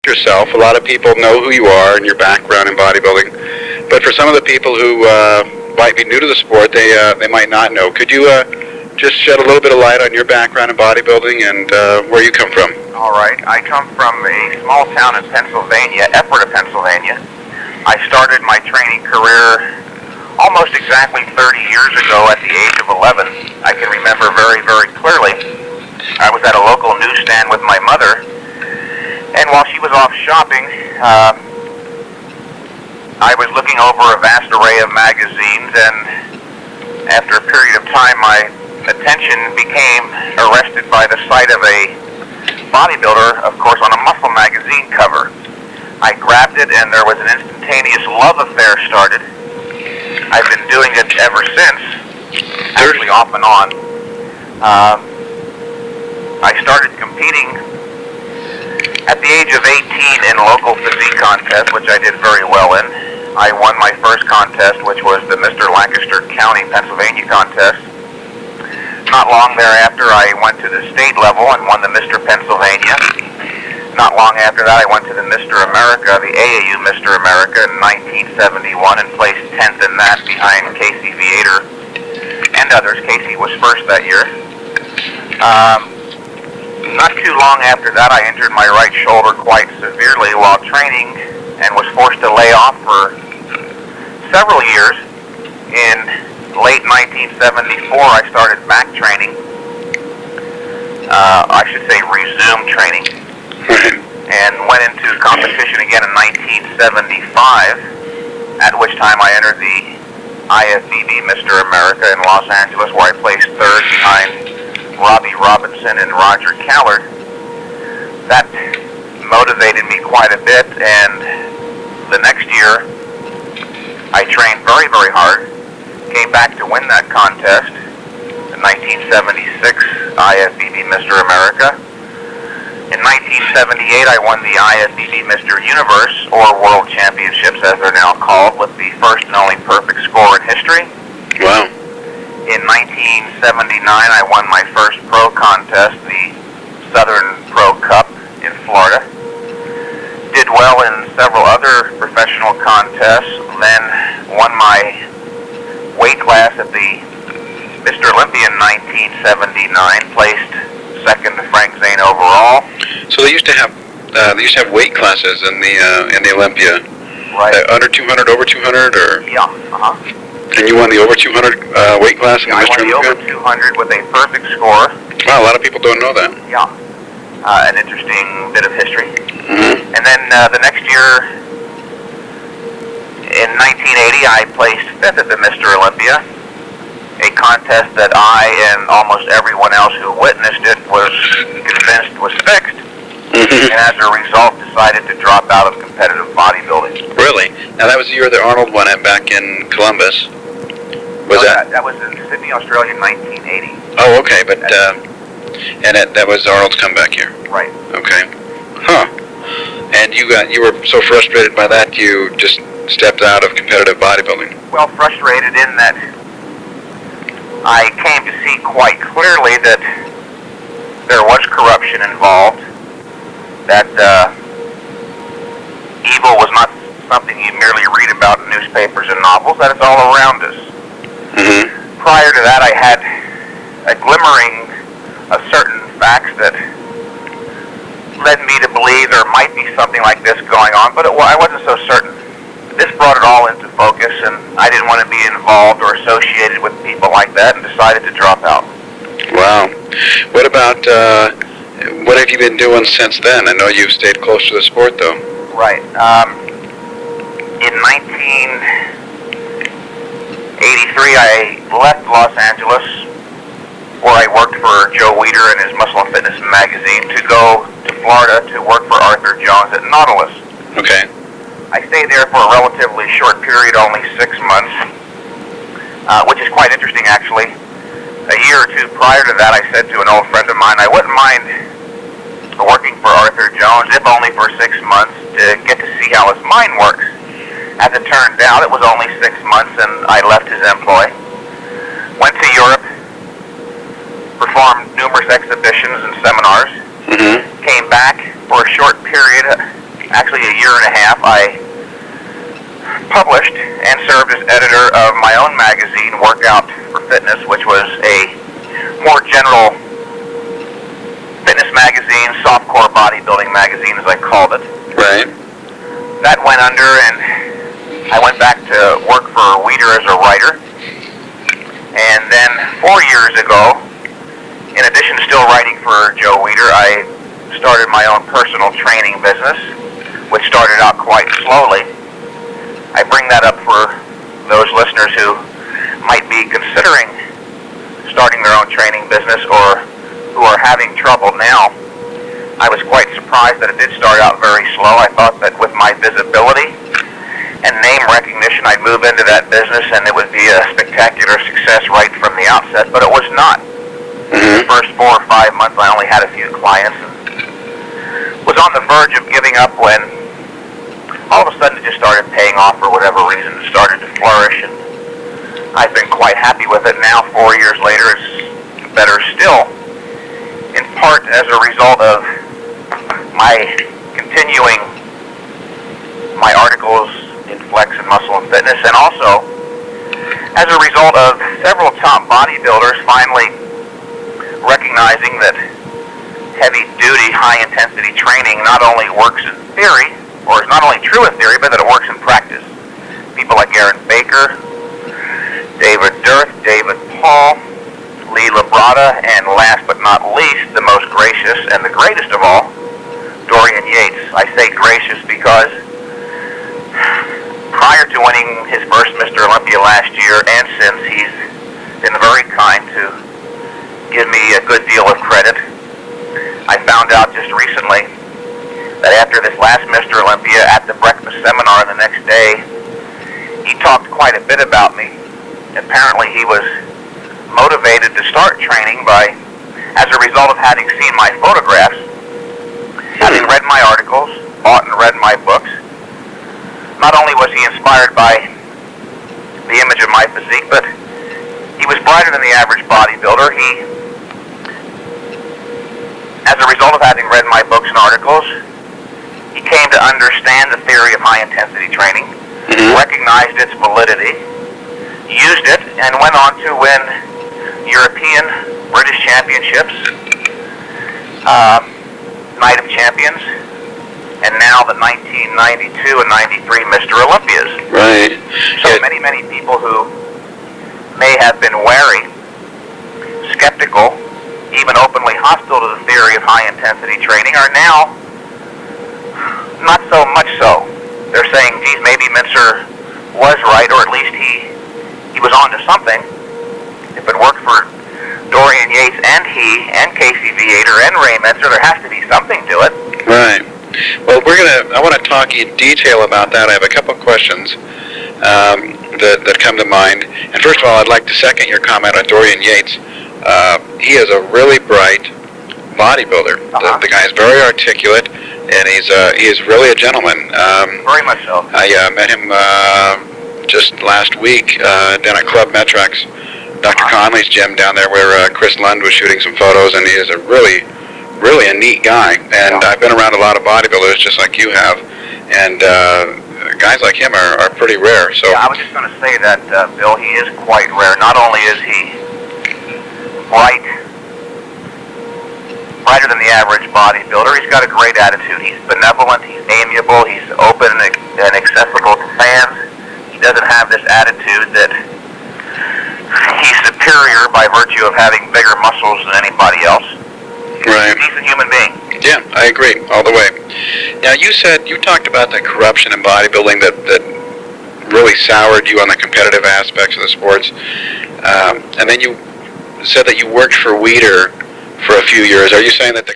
yourself. A lot of people know who you are and your background in bodybuilding, but for some of the people who might be new to the sport, they might not know. Could you just shed a little bit of light on your background in bodybuilding and where you come from? All right. I come from a small town in Pennsylvania, Ephrata, Pennsylvania. I started my training career almost exactly 30 years ago at the age of 11. I can remember very, very clearly. I was at a local newsstand with my mother, and while she was off shopping, I was looking over a vast array of magazines, and after a period of time, my attention became arrested by the sight of a bodybuilder, of course, on a muscle magazine cover. I grabbed it, and there was an instantaneous love affair started. I've been doing it ever since, actually off and on. I started competing at the age of 18 in local physique contests, which I did very well in. I won my first contest, which was the Mr. Lancaster County, Pennsylvania contest. Not long thereafter, I went to the state level and won the Mr. Pennsylvania. Not long after that, I went to the Mr. America, the AAU Mr. America in 1971, and placed 10th in that behind Casey Viator and others. Casey was first that year. Not too long after that, I injured my right shoulder quite severely while training and was forced to lay off for several years. In late 1974, I started back training. I should say resumed training, and went into competition again in 1975, at which time I entered the IFBB Mr. America in Los Angeles, where I placed third behind Robbie Robinson and Roger Callard. That motivated me quite a bit, and the next year I trained very, very hard, came back to win that contest, the 1976 IFBB Mr. America. In 1978, I won the IFBB Mr. Universe, or World Championships as they're now called, with the first and only perfect score in history. Wow. In 1979, I won my first pro contest, the Southern Pro Cup in Florida. Did well in several other professional contests, then won my weight class at the Mr. Olympia in 1979, placed second to Frank Zane overall. So they used to have weight classes in the Olympia. Right. Under 200, over 200, or? Yeah. And you won the over 200 weight class in I Mr. won the over 200 with a perfect score. Wow, a lot of people don't know that. Yeah. An interesting bit of history. Mm-hmm. And then the next year, in 1980, I placed fifth at the Mr. Olympia, a contest that I and almost everyone else who witnessed it was convinced was fixed, and as a result decided to drop out of competitive bodybuilding. Really? Now that was the year that Arnold won it back in Columbus. That was in Sydney, Australia in 1980. Oh, okay, but that was Arnold's comeback year. Right. Okay. Huh. And you were so frustrated by that you just stepped out of competitive bodybuilding. Well, frustrated in that I came to see quite clearly that there was corruption involved, that evil was not something you merely read about in newspapers and novels, that it's all around us. Mm-hmm. Prior to that, I had a glimmering of certain facts that led me to believe there might be something like this going on, but I wasn't so certain. This brought it all into focus, and I didn't want to be involved or associated with people like that, and decided to drop out. Wow. What about, what have you been doing since then? I know you've stayed close to the sport, though. Right. In 1983, I left Los Angeles, where I worked for Joe Weider and his Muscle and Fitness magazine, to go to Florida to work for Arthur Jones at Nautilus. Okay. I stayed there for a relatively short period, only 6 months, which is quite interesting, actually. A year or two prior to that, I said to an old friend of mine, I wouldn't mind working for Arthur Jones, if only for 6 months, to get to see how his mind works. As it turned out, it was only 6 months, and I left his employ. Went to Europe, performed numerous exhibitions and seminars, came back for a short period, actually a year and a half, I published and served as editor of my own magazine, Workout for Fitness, which was a more general fitness magazine, softcore bodybuilding magazine, as I called it. Right. That went under, and I went back to work for Weider as a writer. And then 4 years ago, in addition to still writing for Joe Weider, I started my own personal training business, which started out quite slowly. I bring that up for those listeners who might be considering starting their own training business or who are having trouble now. I was quite surprised that it did start out very slow. I thought that with my visibility and name recognition, I'd move into that business and it would be a spectacular success right from the outset, but it was not. The first 4 or 5 months, I only had a few clients and was on the verge of giving up when all of a sudden it just started paying off for whatever reason. It started to flourish, and I've been quite happy with it. Now, 4 years later, it's better still, in part as a result of my continuing my articles in Flex and Muscle and Fitness, and also as a result of several top bodybuilders finally recognizing that heavy-duty, high-intensity training not only works in theory, or is not only true in theory, but that it works in practice. People like Aaron Baker, David Dirth, David Paul, Lee Labrada, and last but not least, the most gracious and the greatest of all, Dorian Yates. I say gracious because prior to winning his first Mr. Olympia last year, and since, he's been very kind to give me a good deal of credit. I found out just recently that after this last Mr. Olympia, at the breakfast seminar the next day, he talked quite a bit about me. Apparently he was motivated to start training as a result of having seen my photographs, having read my articles, bought and read my books. Not only was he inspired by the image of my physique, but he was brighter than the average bodybuilder. As a result of having read my books and articles, he came to understand the theory of high-intensity training, recognized its validity, used it, and went on to win European, British championships, Night of Champions, and now the 1992 and 93 Mr. Olympias. Right. So many people who may have been wary, skeptical, even openly hostile to the theory of high-intensity training are now not so much so. They're saying, geez, maybe Mentzer was right, or at least he was onto something. If it worked for Dorian Yates and he and Casey Viator and Ray Mentzer, there has to be something to it. Right. Well, I want to talk in detail about that. I have a couple of questions that come to mind. And first of all, I'd like to second your comment on Dorian Yates. He is a really bright bodybuilder. The guy is very articulate, and he is really a gentleman. Very much so. I met him just last week down at Club Metrex, Dr. Conley's gym down there, where Chris Lund was shooting some photos, and he is a really a neat guy. And I've been around a lot of bodybuilders just like you have, and guys like him are pretty rare. So yeah, I was just going to say that, Bill, he is quite rare. Not only is he brighter than the average bodybuilder, he's got a great attitude. He's benevolent, he's amiable, he's open and accessible to fans. He doesn't have this attitude that he's superior by virtue of having bigger muscles than anybody else. Right. He's a human being. Yeah, I agree all the way. Now, you talked about the corruption in bodybuilding that really soured you on the competitive aspects of the sports, and then you said that you worked for Weider for a few years. Are you saying that the